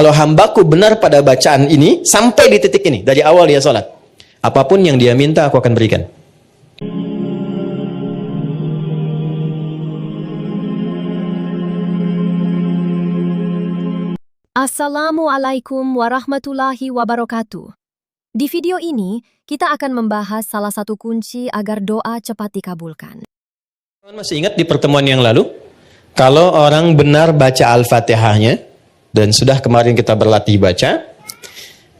Kalau hambaku benar pada bacaan ini, sampai di titik ini, dari awal dia sholat, apapun yang dia minta aku akan berikan. Assalamualaikum warahmatullahi wabarakatuh. Di video ini, kita akan membahas salah satu kunci agar doa cepat dikabulkan. Masih ingat di pertemuan yang lalu, kalau orang benar baca Al-Fatihahnya, dan sudah kemarin kita berlatih baca,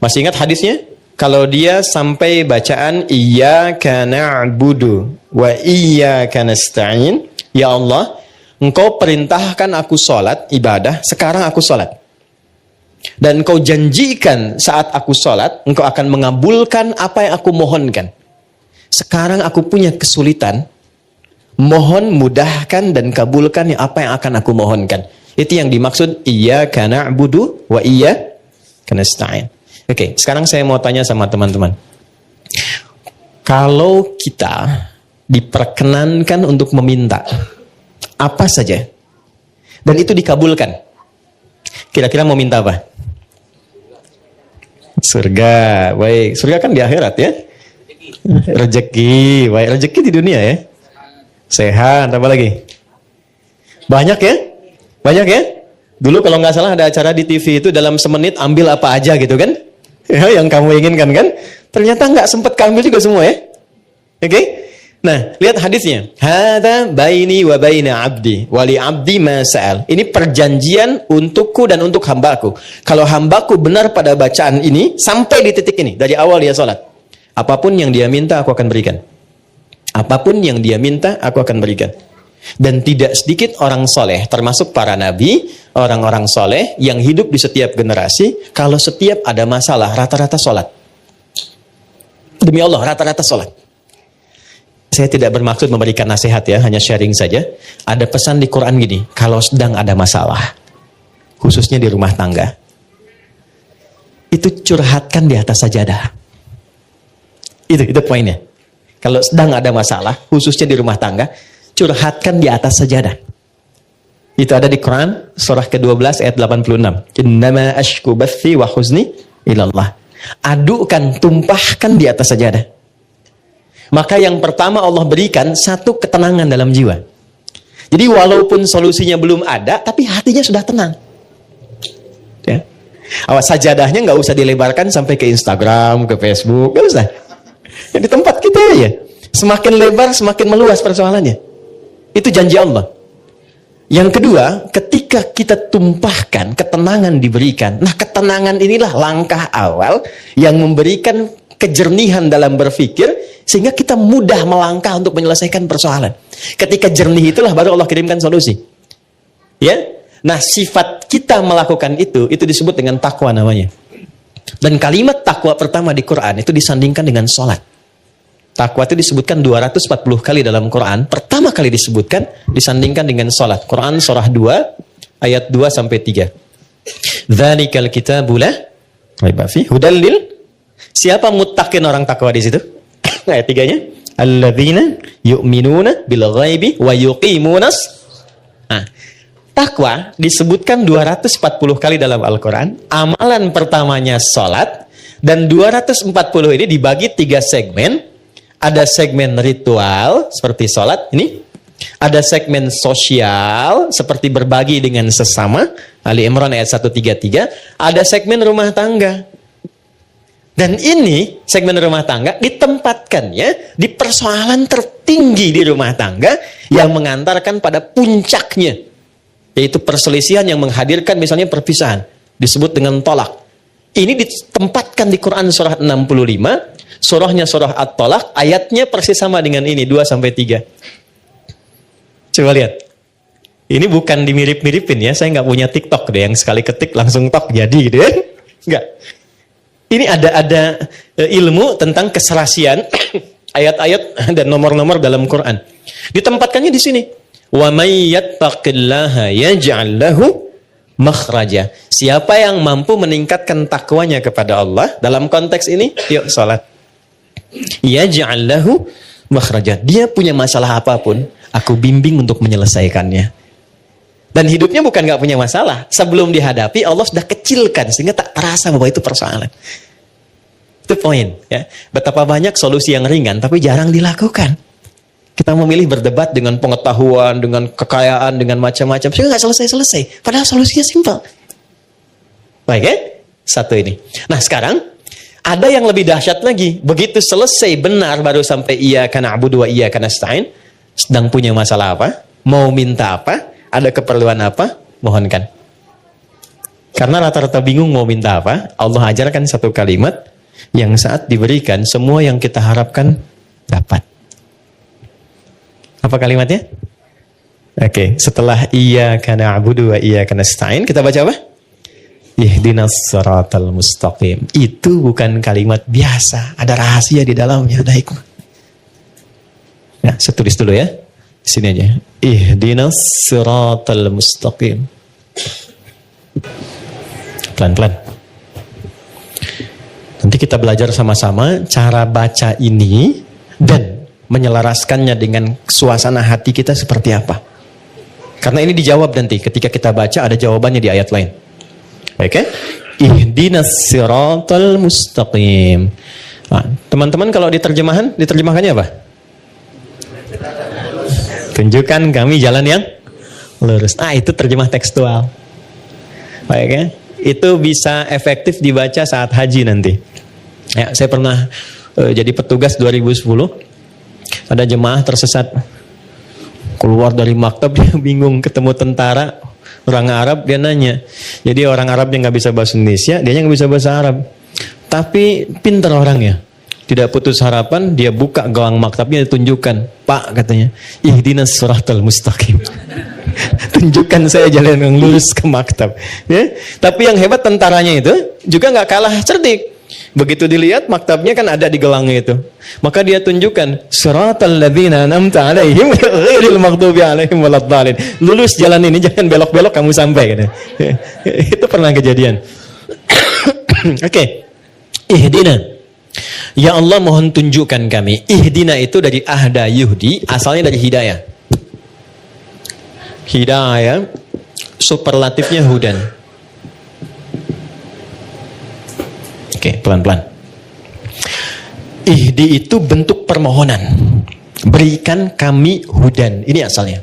masih ingat hadisnya? Kalau dia sampai bacaan Iyyaka na'budu wa iyyaka nasta'in, ya Allah, Engkau perintahkan aku sholat, ibadah, sekarang aku sholat. Dan Engkau janjikan saat aku sholat, Engkau akan mengabulkan apa yang aku mohonkan. Sekarang aku punya kesulitan, mohon mudahkan dan kabulkan apa yang akan aku mohonkan. Itu yang dimaksud Iyyaka na'budu wa iyyaka nasta'in. Oke, sekarang saya mau tanya sama teman-teman. Kalau kita diperkenankan untuk meminta apa saja, dan itu dikabulkan, kira-kira mau minta apa? Surga. Baik, surga kan di akhirat ya. Rezeki. Baik, rezeki di dunia ya. Sehat, apa lagi? Banyak ya? Banyak ya? Dulu kalau nggak salah ada acara di TV itu dalam semenit ambil apa aja gitu kan? Ya, yang kamu inginkan kan? Ternyata nggak sempat kambil juga semua ya. Oke? Nah, lihat hadisnya. Hadza baini wa baina abdi wa li abdi ma sa'al. Ini perjanjian untukku dan untuk hambaku. Kalau hambaku benar pada bacaan ini, sampai di titik ini, dari awal dia sholat, apapun yang dia minta aku akan berikan. Apapun yang dia minta aku akan berikan. Dan tidak sedikit orang soleh, termasuk para nabi, orang-orang soleh yang hidup di setiap generasi, kalau setiap ada masalah, rata-rata sholat. Demi Allah, rata-rata sholat. Saya tidak bermaksud memberikan nasihat ya, hanya sharing saja. Ada pesan di Quran gini, kalau sedang ada masalah, khususnya di rumah tangga, itu curhatkan di atas sajadah. Itu poinnya. Kalau sedang ada masalah, khususnya di rumah tangga, curhatkan di atas sajadah. Itu ada di Quran, surah ke-12 ayat 86. Innama ashku bathi wa huzni ilallah. Adukan, tumpahkan di atas sajadah. Maka yang pertama Allah berikan satu ketenangan dalam jiwa. Jadi walaupun solusinya belum ada, tapi hatinya sudah tenang. Ya. Awas, sajadahnya nggak usah dilebarkan sampai ke Instagram, ke Facebook, nggak usah. Ya, di tempat kita aja. Semakin lebar, semakin meluas persoalannya. Itu janji Allah. Yang kedua, ketika kita tumpahkan, ketenangan diberikan. Nah, ketenangan inilah langkah awal yang memberikan kejernihan dalam berpikir, sehingga kita mudah melangkah untuk menyelesaikan persoalan. Ketika jernih itulah baru Allah kirimkan solusi. Ya, nah sifat kita melakukan itu disebut dengan takwa namanya. Dan kalimat takwa pertama di Quran itu disandingkan dengan sholat. Takwa itu disebutkan 240 kali dalam Quran. Pertama kali disebutkan disandingkan dengan sholat. Quran surah 2 ayat 2 sampai 3. Dzalikal kitabu la raiba fihi hudal lil. Siapa muttaqin orang takwa di situ? Ayat 3-nya, alladzina yu'minuna bil ghaibi wa yuqimunas. Nah, takwa disebutkan 240 kali dalam Al-Qur'an. Amalan pertamanya salat, dan 240 ini dibagi 3 segmen. Ada segmen ritual seperti salat ini, ada segmen sosial seperti berbagi dengan sesama, Ali Imran ayat 133, ada segmen rumah tangga. Dan ini segmen rumah tangga ditempatkannya di persoalan tertinggi di rumah tangga yang mengantarkan pada puncaknya, yaitu perselisihan yang menghadirkan misalnya perpisahan, disebut dengan tolak. Ini ditempatkan di Quran surah 65, surahnya surah At-Tolak, ayatnya persis sama dengan ini 2-3. Coba lihat. Ini bukan dimirip-miripin ya, saya nggak punya TikTok deh yang sekali ketik langsung tok jadi gitu ya. Enggak. Ini ada ilmu tentang keserasian ayat-ayat dan nomor-nomor dalam Quran. Ditempatkannya di sini. Wa may yattaqillaha yaj'al lahu makhraja. Siapa yang mampu meningkatkan takwanya kepada Allah dalam konteks ini, yuk salat. Yaj'al lahu makhraja. Dia punya masalah apapun, aku bimbing untuk menyelesaikannya. Dan hidupnya bukan nggak punya masalah. Sebelum dihadapi, Allah sudah kecilkan sehingga tak terasa bahwa itu persoalan. Itu poin. Ya. Betapa banyak solusi yang ringan, tapi jarang dilakukan. Kita memilih berdebat dengan pengetahuan, dengan kekayaan, dengan macam-macam. Sehingga nggak selesai-selesai. Padahal solusinya simpel. Baik ya? Satu ini. Nah sekarang, ada yang lebih dahsyat lagi. Begitu selesai benar, baru sampai iyyaka na'budu wa iyyaka nasta'in. Sedang punya masalah apa? Mau minta apa? Ada keperluan apa? Mohonkan. Karena rata-rata bingung mau minta apa, Allah ajarkan satu kalimat yang saat diberikan, semua yang kita harapkan dapat. Apa kalimatnya? Oke, setelah iyyaka na'budu wa iyyaka nasta'in, kita baca apa? Ihdinas siratal mustaqim. Itu bukan kalimat biasa, ada rahasia di dalamnya, ada hikmah. Nah, saya tulis dulu ya. Sini aja. Ihdinas siratal mustaqim. Pelan-pelan. Nanti kita belajar sama-sama cara baca ini dan menyelaraskannya dengan suasana hati kita seperti apa. Karena ini dijawab nanti ketika kita baca, ada jawabannya di ayat lain. Oke? Ihdinas siratal mustaqim. Nah, teman-teman kalau diterjemahkannya apa? Tunjukkan kami jalan yang lurus. Itu terjemah tekstual. Baik ya? Itu bisa efektif dibaca saat haji nanti. Ya, saya pernah jadi petugas 2010. Ada jemaah tersesat. Keluar dari maktab, dia bingung ketemu tentara orang Arab, dia nanya. Jadi orang Arab yang nggak bisa bahasa Indonesia, dia nggak bisa bahasa Arab. Tapi pintar orangnya. Tidak putus harapan, dia buka gawang maktabnya, ditunjukkan. Pak, katanya, ihdinas siratal mustaqim. Tunjukkan saya jalan yang lurus ke maktab. Ya? Tapi yang hebat tentaranya itu juga nggak kalah cerdik. Begitu dilihat maktabnya kan ada di gelangnya itu. Maka dia tunjukkan siratal ladzina an'amta 'alaihim ghairil maghdubi 'alaihim waladdallin. Lurus jalan ini, jangan belok-belok kamu sampai gitu. Itu pernah kejadian. Oke. Ihdina. Ya Allah, mohon tunjukkan kami. Ihdina itu dari ahda yuhdi, asalnya dari hidayah. Hidayah superlatifnya hudan. Oke, pelan-pelan. Ihdi itu bentuk permohonan. Berikan kami hudan. Ini asalnya.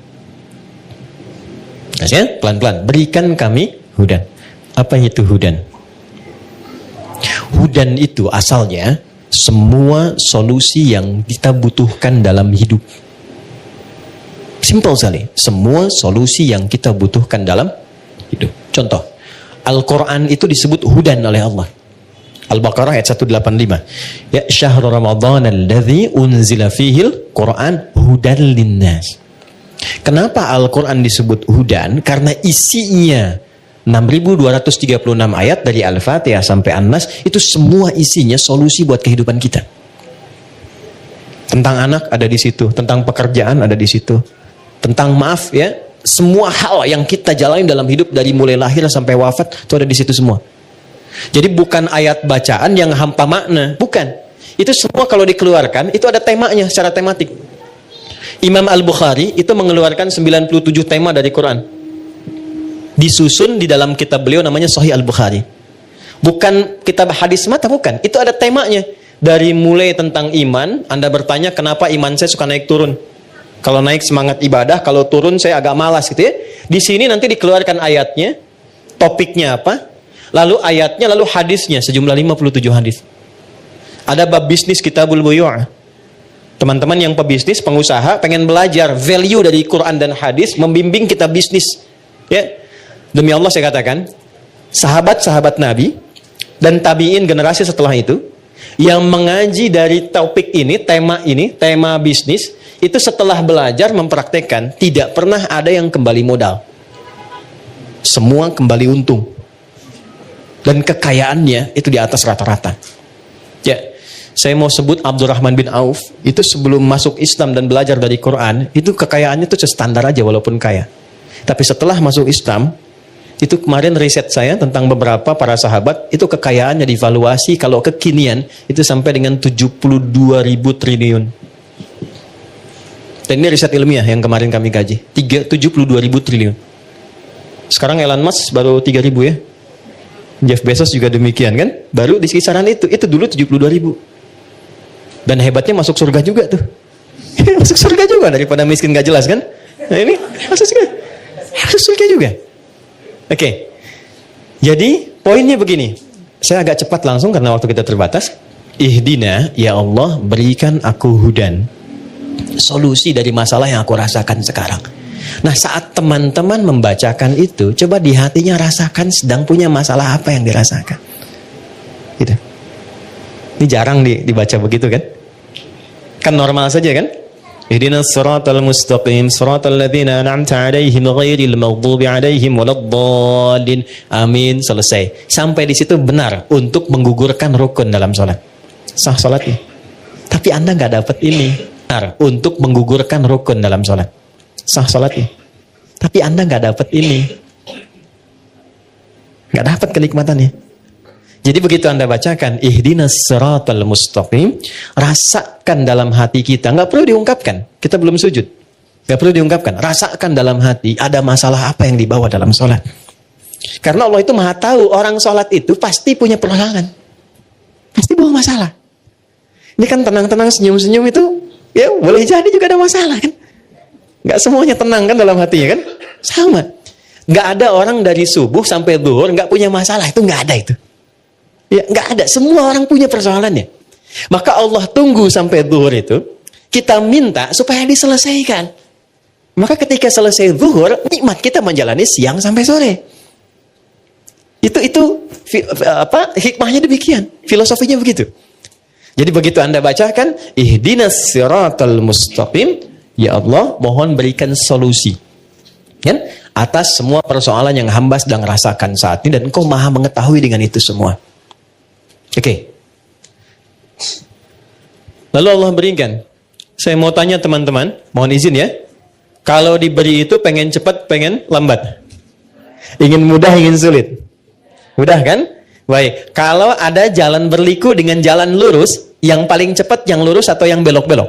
Ya, pelan-pelan. Berikan kami hudan. Apa itu hudan? Hudan itu asalnya semua solusi yang kita butuhkan dalam hidup. Simpel sekali. Semua solusi yang kita butuhkan dalam hidup. Contoh, Al-Quran itu disebut hudan oleh Allah. Al-Baqarah ayat 185. Ya syahrul Ramadan alladzi unzila fihil Quran hudan linnas. Kenapa Al-Quran disebut hudan? Karena isinya 6.236 ayat dari Al-Fatihah sampai An-Nas, itu semua isinya solusi buat kehidupan kita. Tentang anak ada di situ, tentang pekerjaan ada di situ, tentang maaf ya, semua hal yang kita jalani dalam hidup dari mulai lahir sampai wafat itu ada di situ semua. Jadi bukan ayat bacaan yang hampa makna, bukan. Itu semua kalau dikeluarkan itu ada temanya secara tematik. Imam Al-Bukhari itu mengeluarkan 97 tema dari Quran. Disusun di dalam kitab beliau namanya Sahih Al-Bukhari. Bukan kitab hadis mata, bukan. Itu ada temanya. Dari mulai tentang iman, Anda bertanya kenapa iman saya suka naik turun. Kalau naik semangat ibadah, kalau turun saya agak malas gitu ya. Di sini nanti dikeluarkan ayatnya, topiknya apa, lalu ayatnya, lalu hadisnya, sejumlah 57 hadis. Ada bab bisnis kitabul buyu'. Teman-teman yang pebisnis, pengusaha, pengen belajar value dari Quran dan hadis, membimbing kita bisnis. Ya. Demi Allah saya katakan, sahabat-sahabat Nabi dan tabi'in generasi setelah itu yang mengaji dari topik ini, tema bisnis, itu setelah belajar mempraktekkan, tidak pernah ada yang kembali modal. Semua kembali untung. Dan kekayaannya itu di atas rata-rata. Ya, saya mau sebut Abdurrahman bin Auf, itu sebelum masuk Islam dan belajar dari Quran, itu kekayaannya itu standar aja walaupun kaya. Tapi setelah masuk Islam, itu kemarin riset saya tentang beberapa para sahabat, itu kekayaannya divaluasi kalau kekinian itu sampai dengan 72.000 triliun. Dan ini riset ilmiah yang kemarin kami kaji, 72.000 triliun. Sekarang Elon Musk baru 3.000 ya. Jeff Bezos juga demikian kan. Baru di kisaran itu. Itu dulu 72.000. Dan hebatnya masuk surga juga tuh. Masuk surga juga daripada miskin gak jelas kan. Nah ini masuk surga juga. Oke. Jadi poinnya begini. Saya agak cepat langsung karena waktu kita terbatas. Ihdina, ya Allah, berikan aku hudan. Solusi dari masalah yang aku rasakan sekarang. Nah, saat teman-teman membacakan itu, coba di hatinya rasakan sedang punya masalah apa yang dirasakan. Gitu. Ini jarang dibaca begitu kan? Kan normal saja kan? Ihdinas siratal mustaqim, siratal ladzina an'amta 'alaihim ghairil maghdubi 'alaihim waladdallin. Amin, selesai. Sampai di situ benar untuk menggugurkan rukun dalam salat. Sah salatnya. Tapi Anda nggak dapat ini. Benar untuk menggugurkan rukun dalam salat. Sah salatnya. Tapi Anda nggak dapat ini. Nggak dapat kenikmatannya. Jadi begitu Anda bacakan ihdinas siratal mustaqim, rasakan dalam hati kita, nggak perlu diungkapkan. Kita belum sujud. Nggak perlu diungkapkan. Rasakan dalam hati ada masalah apa yang dibawa dalam sholat. Karena Allah itu Maha tahu orang sholat itu pasti punya persoalan. Pasti bawa masalah. Ini kan tenang-tenang senyum-senyum itu ya boleh jadi juga ada masalah kan. Nggak semuanya tenang kan dalam hatinya kan. Sama. Nggak ada orang dari subuh sampai zuhur nggak punya masalah. Itu nggak ada itu. Ya, nggak ada. Semua orang punya persoalannya. Maka Allah tunggu sampai zuhur itu. Kita minta supaya diselesaikan. Maka ketika selesai zuhur, nikmat kita menjalani siang sampai sore. Itu hikmahnya demikian. Filosofinya begitu. Jadi begitu Anda bacakan, ihdinas siratal mustaqim, ya Allah, mohon berikan solusi. Kan? Atas semua persoalan yang hamba sedang rasakan saat ini, dan Engkau Maha mengetahui dengan itu semua. Oke. Lalu Allah berikan. Saya mau tanya teman-teman, mohon izin ya. Kalau diberi itu pengen cepat, pengen lambat. Ingin mudah, ingin sulit. Mudah kan? Baik. Kalau ada jalan berliku dengan jalan lurus, yang paling cepat yang lurus atau yang belok-belok?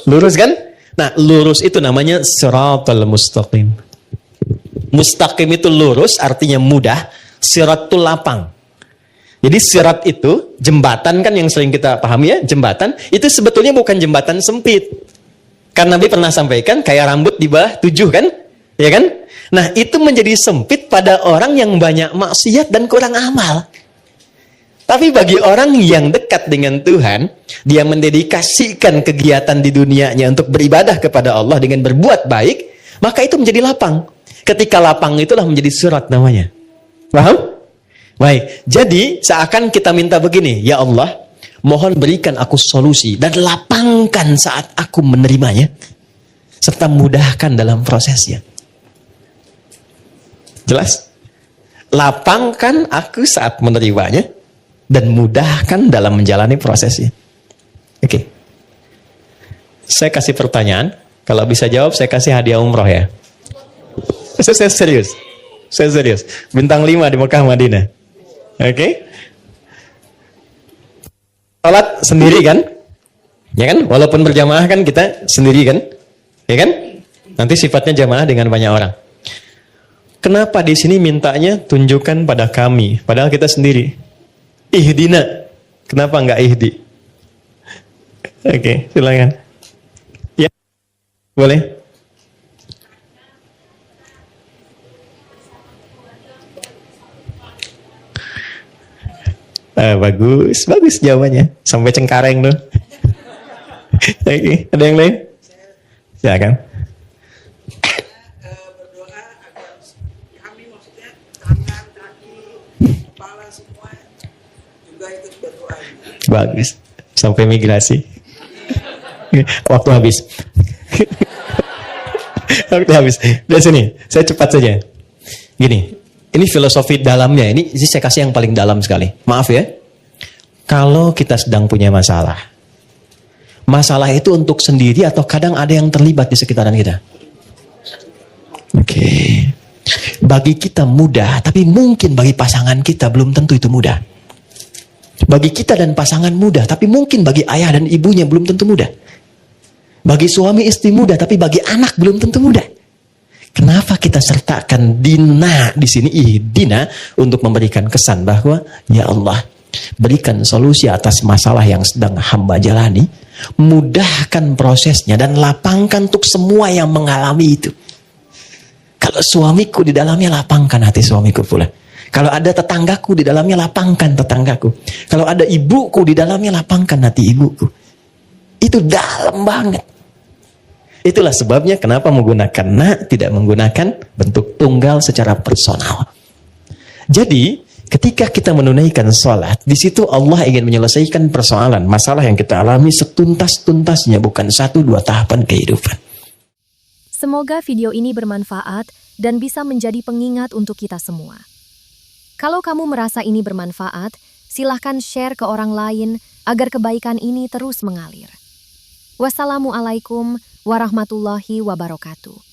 Lurus kan? Nah, lurus itu namanya siratal mustaqim. Mustaqim itu lurus, artinya mudah. Sirat itu lapang. Jadi sirat itu, jembatan kan yang sering kita pahami ya, jembatan, itu sebetulnya bukan jembatan sempit. Karena Nabi pernah sampaikan, kayak rambut di bawah 7 kan? Ya kan? Nah, itu menjadi sempit pada orang yang banyak maksiat dan kurang amal. Tapi bagi orang yang dekat dengan Tuhan, dia mendedikasikan kegiatan di dunianya untuk beribadah kepada Allah dengan berbuat baik, maka itu menjadi lapang. Ketika lapang itulah menjadi surat namanya. Paham? Baik, jadi seakan kita minta begini, ya Allah, mohon berikan aku solusi dan lapangkan saat aku menerimanya, serta mudahkan dalam prosesnya. Jelas? Lapangkan aku saat menerimanya, dan mudahkan dalam menjalani prosesnya. Oke. Saya kasih pertanyaan, kalau bisa jawab saya kasih hadiah umroh ya. Saya serius. Saya serius. Bintang 5 di Mekah Madinah. Oke. Salat sendiri kan? Ya kan? Walaupun berjamaah kan kita sendiri kan? Ya kan? Nanti sifatnya jamaah dengan banyak orang. Kenapa di sini mintanya tunjukkan pada kami, padahal kita sendiri? Ihdina. Kenapa enggak ihdi? Oke, silakan. Ya. Boleh? Bagus, bagus jawabannya. Sampai Cengkareng tuh. Oke, ada yang lain? Silakan. Berdoa agar kami, maksudnya tangan, kaki, kepala semua juga ikut berdoa. Bagus. Sampai migrasi. Waktu habis. Waktu habis. Dari sini, saya cepat saja. Gini. Ini filosofi dalamnya, ini saya kasih yang paling dalam sekali. Maaf ya, kalau kita sedang punya masalah, masalah itu untuk sendiri atau kadang ada yang terlibat di sekitaran kita. Oke. Bagi kita mudah, tapi mungkin bagi pasangan kita belum tentu itu mudah. Bagi kita dan pasangan mudah, tapi mungkin bagi ayah dan ibunya belum tentu mudah. Bagi suami istri mudah, tapi bagi anak belum tentu mudah. Kenapa kita sertakan dina di sini, ihdina, untuk memberikan kesan bahwa ya Allah, berikan solusi atas masalah yang sedang hamba jalani, mudahkan prosesnya dan lapangkan untuk semua yang mengalami itu. Kalau suamiku di dalamnya, lapangkan hati suamiku pula. Kalau ada tetanggaku di dalamnya, lapangkan tetanggaku. Kalau ada ibuku di dalamnya, lapangkan hati ibuku. Itu dalam banget. Itulah sebabnya kenapa menggunakan na, tidak menggunakan bentuk tunggal secara personal. Jadi, ketika kita menunaikan sholat, di situ Allah ingin menyelesaikan persoalan, masalah yang kita alami setuntas-tuntasnya, bukan 1-2 tahapan kehidupan. Semoga video ini bermanfaat dan bisa menjadi pengingat untuk kita semua. Kalau kamu merasa ini bermanfaat, silahkan share ke orang lain agar kebaikan ini terus mengalir. Wassalamualaikum warahmatullahi wabarakatuh.